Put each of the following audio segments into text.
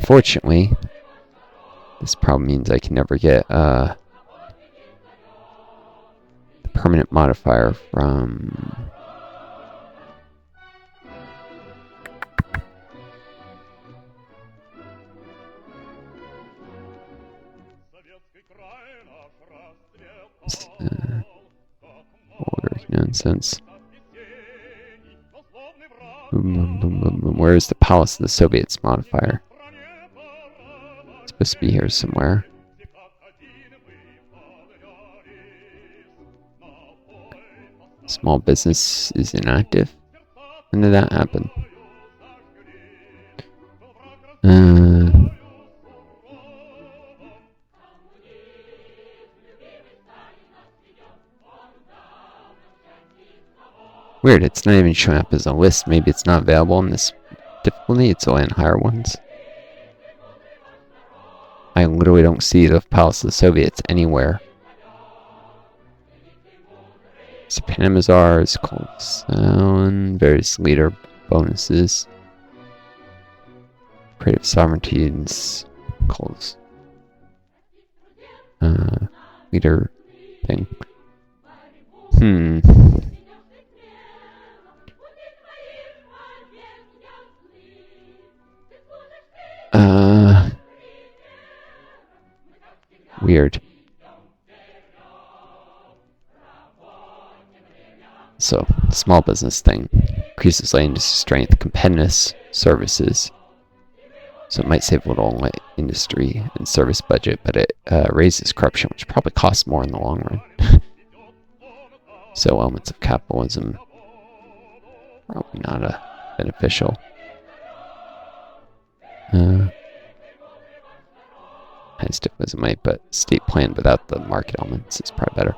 Unfortunately, this probably means I can never get the permanent modifier from... nonsense. Boom, boom, boom, boom, boom. Where is the Palace of the Soviets modifier? It's supposed to be here somewhere. Small business is inactive. When did that happen? Weird, it's not even showing up as a list. Maybe it's not available in this difficulty. It's only in higher ones. I literally don't see the Palace of the Soviets anywhere. Panamazar is called Sound. Various leader bonuses. Creative sovereignty is called leader thing. Weird. So, small business thing. Increases light industry strength, competitiveness, services. So it might save a little on industry and service budget, but it raises corruption, which probably costs more in the long run. So elements of capitalism, probably not beneficial. Highest difficulty might, but state plan without the market elements is probably better.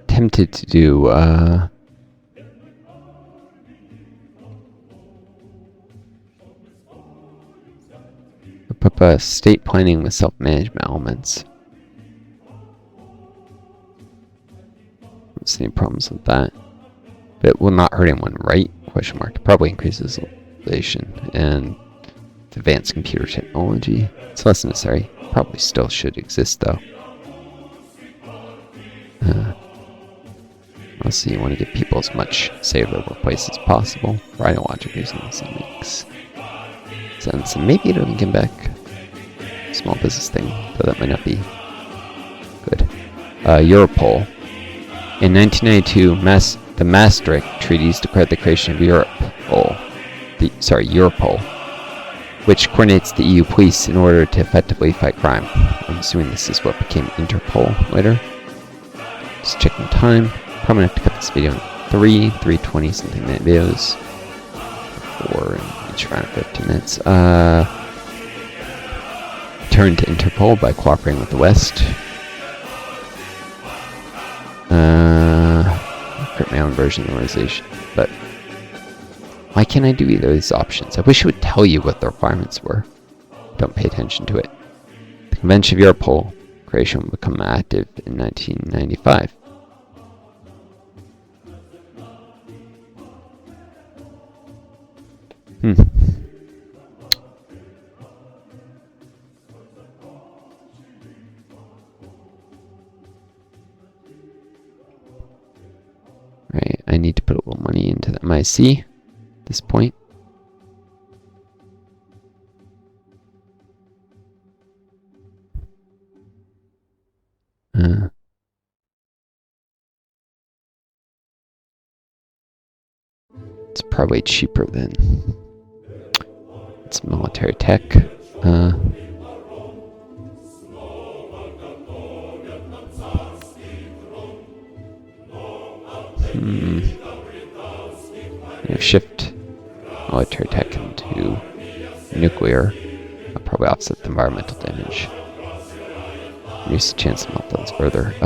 Tempted to do state planning with self-management elements. Don't see any problems with that. But it will not hurt anyone, right? Question mark. It probably increases civilization and advanced computer technology. It's less necessary. Probably still should exist though. Also, you want to give people as much say over the workplace as possible. Rhino logic using this makes sense. And maybe it'll get back small business thing, though that might not be good. Europol. In 1992, the Maastricht Treaties declared the creation of Europol, which coordinates the EU police in order to effectively fight crime. I'm assuming this is what became Interpol later. Just checking time. Probably have to cut this video in 320 something minute videos. 4 in each around 15 minutes. Turn to Interpol by cooperating with the West. Create my own version of the organization. But why can't I do either of these options? I wish it would tell you what the requirements were. Don't pay attention to it. The Convention of Europol creation will become active in 1995. Right, I need to put a little money into the MIC at this point. It's probably cheaper than it's military tech. Shift military tech into nuclear. I'll probably offset the environmental damage. Reduce the chance of meltdowns further. I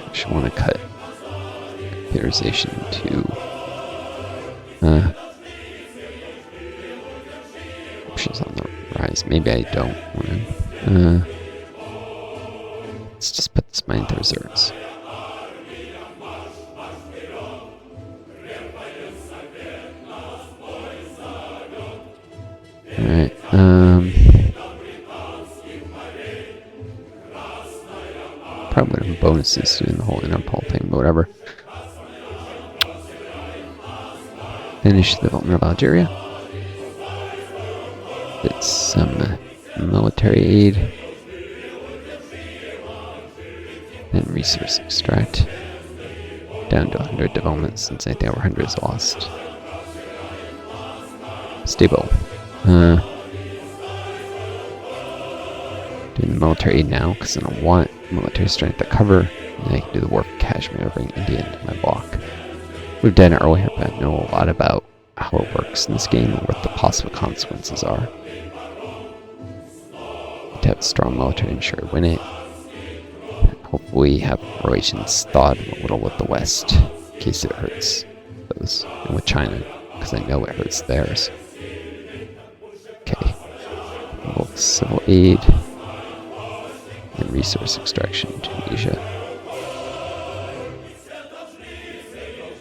actually want to cut computerization to options on the rise. Maybe I don't want to. Let's just put this mine into reserves. Alright, probably have bonuses doing the whole Interpol thing, but whatever. Finish the development of Algeria. It's some military aid. And resource extract. Down to 100 development since anything over 100 is lost. Stable. Doing the military aid now because I don't want military strength to cover. And I can do the war for Kashmir to bring India into my block. We've done it earlier, but I know a lot about how it works in this game and what the possible consequences are. To have a strong military to ensure I win it. Hopefully have relations thawed a little with the West in case it hurts those, and with China because I know it hurts theirs. Okay, both civil aid and resource extraction in Tunisia.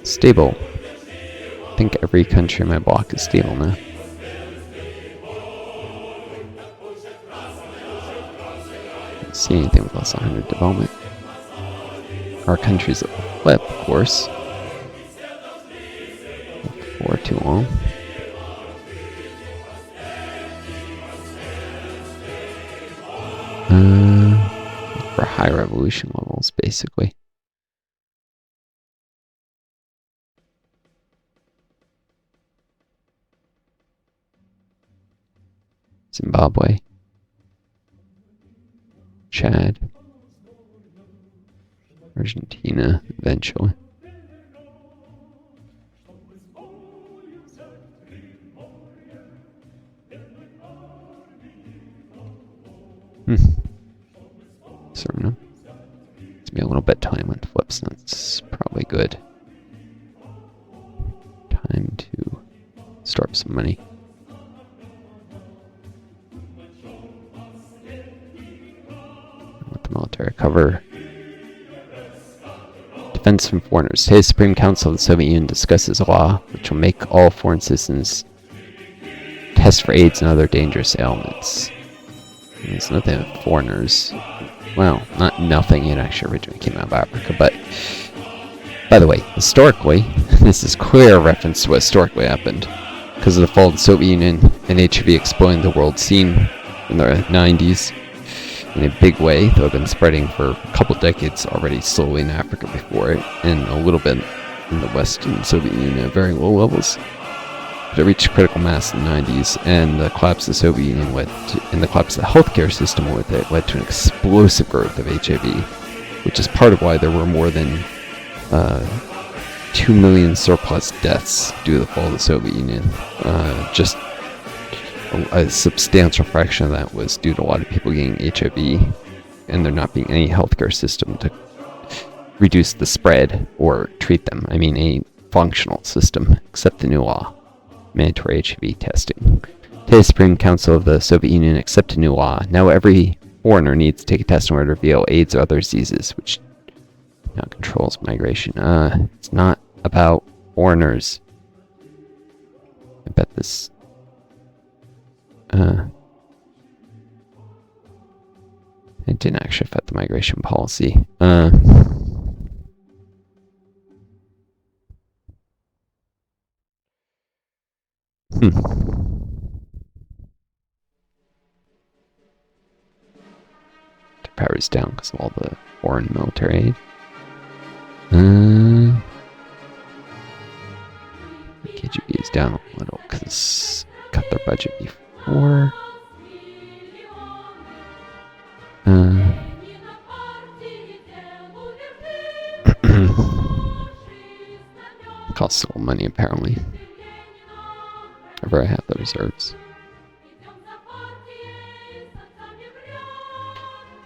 Stable. I think every country in my block is stable now. Don't see anything with less than 100 development. Our countries that will flip, of course. For too long. For high revolution levels, basically. Zimbabwe, Chad, Argentina, eventually. Suriname. It's be a little bit time when flips, and that's probably good. Time to store up some money. Let the military cover. Defense from foreigners. Today's Supreme Council of the Soviet Union discusses a law which will make all foreign citizens test for AIDS and other dangerous ailments. There's nothing with foreigners. Well, not nothing. It actually originally came out of Africa, but by the way, historically, this is clear reference to what historically happened. Because of the fall of the Soviet Union and HIV exploding the world scene in the 90s in a big way, though it had been spreading for a couple decades already slowly in Africa before it, and a little bit in the West and Soviet Union at very low levels. But it reached critical mass in the 90s, and the collapse of the Soviet Union and the collapse of the healthcare system with it led to an explosive growth of HIV, which is part of why there were more than 2 million surplus deaths due to the fall of the Soviet Union. Just a substantial fraction of that was due to a lot of people getting HIV, and there not being any healthcare system to reduce the spread or treat them. I mean, a functional system, except the new law. Mandatory HIV testing. Today's Supreme Council of the Soviet Union accepted a new law. Now every foreigner needs to take a test in order to reveal AIDS or other diseases, which now controls migration. It's not about foreigners. I bet this... it didn't actually affect the migration policy. The power is down because of all the foreign military aid. KGB is down a little because cut their budget before. Costs a little money, apparently. Whenever I have the reserves.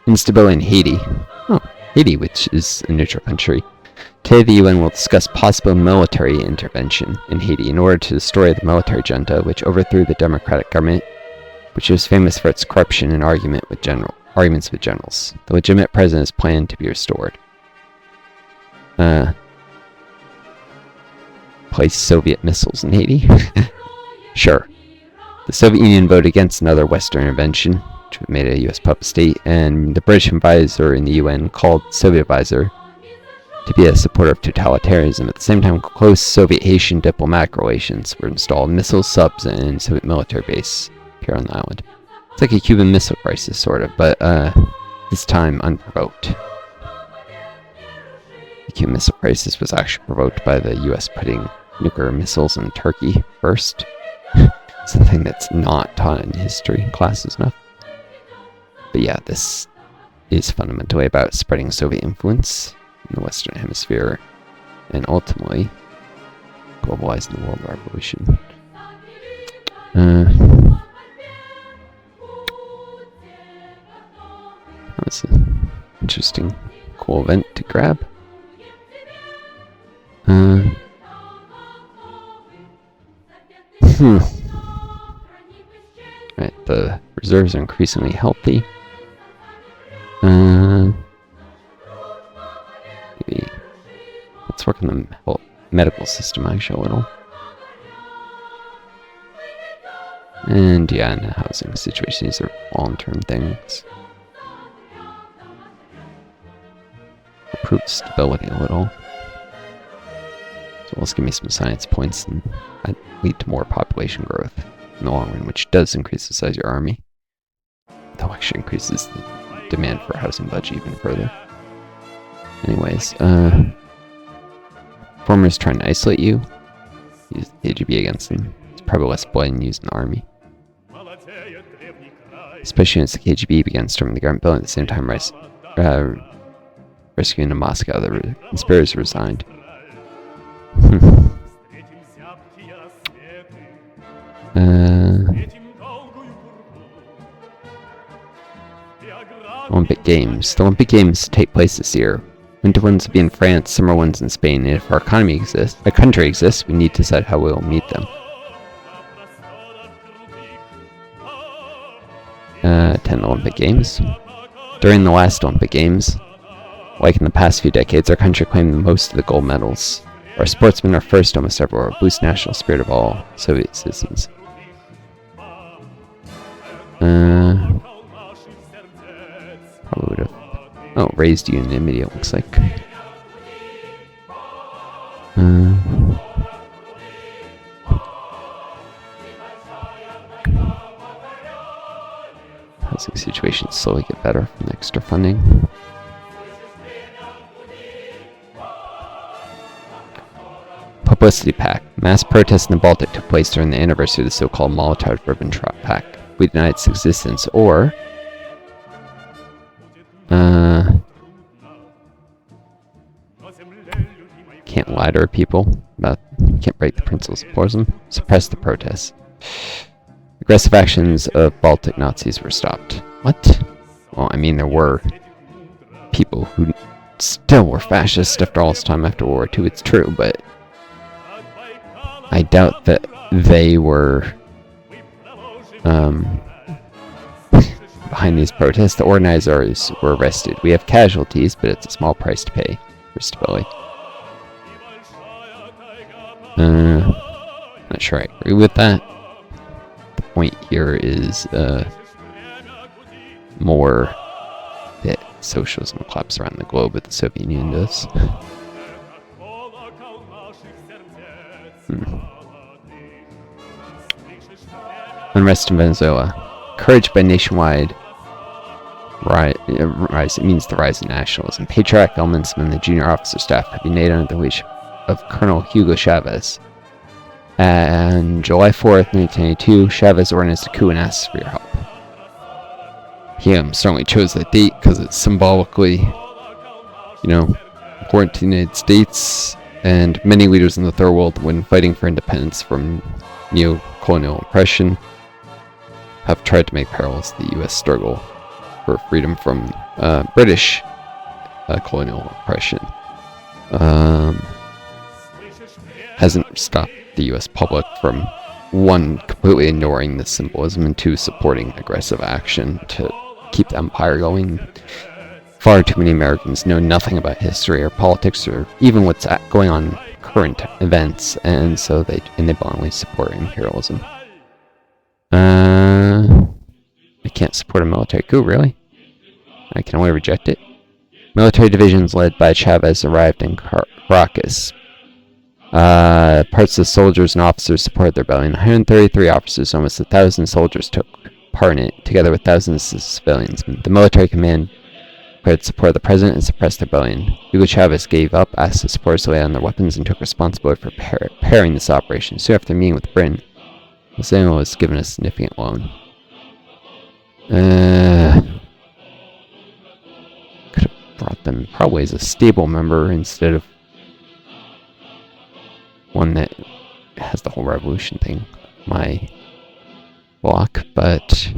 Instability in Haiti. Oh, Haiti, which is a neutral country. Today, the UN will discuss possible military intervention in Haiti in order to destroy the military junta, which overthrew the democratic government, which was famous for its corruption and arguments with generals. The legitimate president is planned to be restored. Place Soviet missiles in Haiti? Sure. The Soviet Union voted against another Western intervention, which made it a U.S. puppet state, and the British advisor in the UN called Soviet advisor to be a supporter of totalitarianism. At the same time, close Soviet-Haitian diplomatic relations were installed, missile subs and Soviet military base here on the island. It's like a Cuban Missile Crisis, sort of, but this time unprovoked. The Cuban Missile Crisis was actually provoked by the U.S. putting nuclear missiles in Turkey first. Something that's not taught in history classes enough. But yeah, this is fundamentally about spreading Soviet influence in the Western Hemisphere and ultimately globalizing the world revolution. That's an interesting, cool event to grab. Right, the reserves are increasingly healthy. Maybe let's work on the medical system actually a little. And yeah, in the housing situation, these are long-term things. Improve stability a little. So let's give me some science points, and that lead to more population growth in the long run, which does increase the size of your army. Though actually increases the demand for a housing budget even further. Anyways, formers trying to isolate you. Use the KGB against them. It's probably less blatant used in the army. Especially since the KGB began storming the government building at the same time rescuing in Moscow. The conspirators resigned. Olympic Games. The Olympic Games take place this year. Winter ones will be in France, summer ones in Spain, and if our country exists, we need to decide how we will meet them. 10 Olympic Games. During the last Olympic Games, like in the past few decades, our country claimed most of the gold medals. Our sportsmen are first almost everywhere, boost national spirit of all Soviet citizens. Probably would have... Oh, raised unanimity, it looks like. Housing situations slowly get better from the extra funding. Publicity Pact. Mass protests in the Baltic took place during the anniversary of the so-called Molotov-Ribbentrop Pact. We deny its existence, or... can't lie to our people about... can't break the principles of pluralism. Suppress the protests. Aggressive actions of Baltic Nazis were stopped. What? Well, I mean, there were people who still were fascist after all this time after World War II. It's true, but I doubt that they were behind these protests. The organizers were arrested. We have casualties, but it's a small price to pay for stability. Not sure I agree with that. The point here is more that socialism will collapse around the globe, but the Soviet Union does. Unrest in Venezuela. Encouraged by nationwide rise, it means the rise of nationalism. Patriotic elements among the junior officer staff have been made under the leadership of Colonel Hugo Chavez. And July 4th, 1982, Chavez organized a coup and asked for your help. He certainly chose that date because it's symbolically, important to the United States And many leaders in the third world, when fighting for independence from neo-colonial oppression, have tried to make parallels to the U.S. struggle for freedom from British colonial oppression. Hasn't stopped the U.S. public from, one, completely ignoring the symbolism, and two, supporting aggressive action to keep the empire going. Far too many Americans know nothing about history or politics or even what's going on in current events, and so they blindly support imperialism. I can't support a military coup, really? I can only reject it. Military divisions led by Chavez arrived in Caracas. Parts of the soldiers and officers supported the rebellion. 133 officers, almost 1,000 soldiers took part in it, together with thousands of civilians. The military command declared support of the president and suppressed the rebellion. Hugo Chavez gave up, asked his supporters to lay down their weapons, and took responsibility for preparing this operation. Soon after meeting with Britain, Mazzano was given a significant loan. Could have brought them probably as a stable member instead of one that has the whole revolution thing. My block, but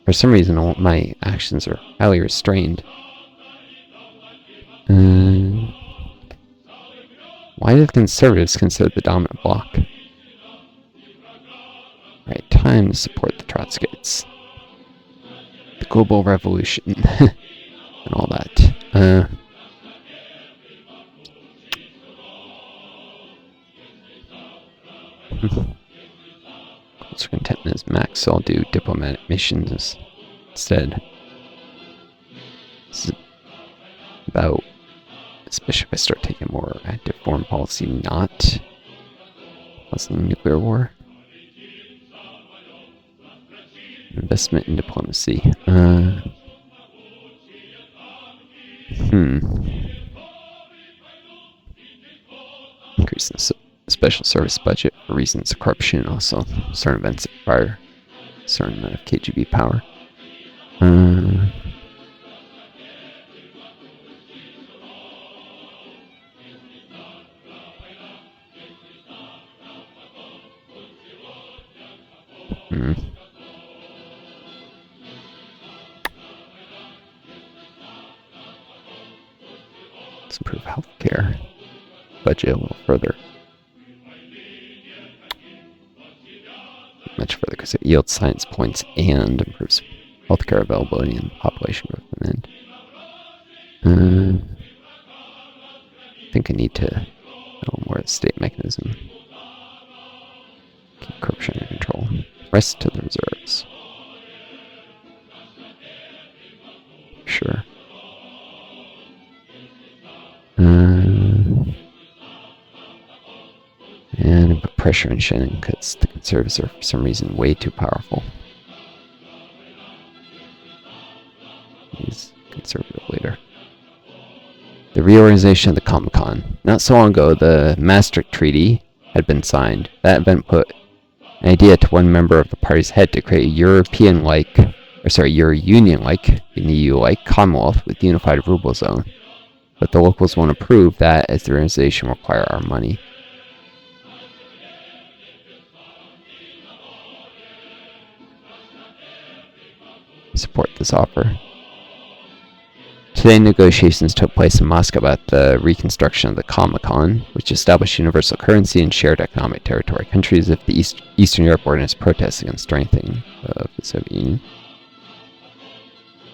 for some reason all my actions are highly restrained. Why do the conservatives consider the dominant bloc? Right, time to support the Trotskyists. The global revolution. And all that. Closer contentment is max, so I'll do diplomatic missions instead. This is about, especially if I start taking more active foreign policy, not causing nuclear war. Investment in diplomacy. Increase the special service budget for reasons of corruption, also certain events that require a certain amount of KGB power. Let's improve healthcare budget a little further. Much further because it yields science points and improves healthcare availability and population growth in the end. I think I need to know more of the state mechanism. Keep corruption under control. Rest to the reserves. Sure. And I put pressure on Shannon because the conservatives are for some reason way too powerful. He's a conservative leader. The reorganization of the Comecon. Not so long ago, the Maastricht Treaty had been signed. That event put an idea to one member of the party's head to create a Euro-Union-like, in the EU-like Commonwealth with unified ruble zone. But the locals won't approve that, as the organization will require our money. Support this offer. Today, negotiations took place in Moscow about the reconstruction of the Comecon, which established universal currency and shared economic territory. Countries of the Eastern Europe organized protests against strengthening of the Soviet Union.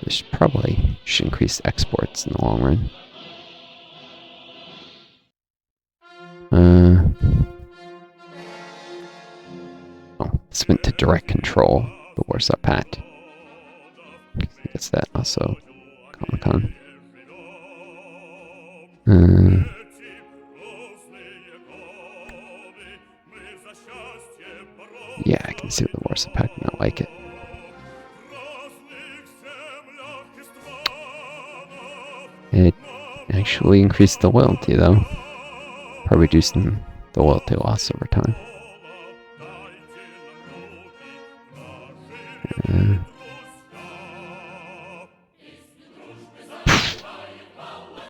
This probably should increase exports in the long run. This went to direct control the Warsaw Pact. I guess that also Comecon. Yeah, I can see the Warsaw Pact not like it. It actually increased the loyalty, though. Probably reducing the loyalty loss over time.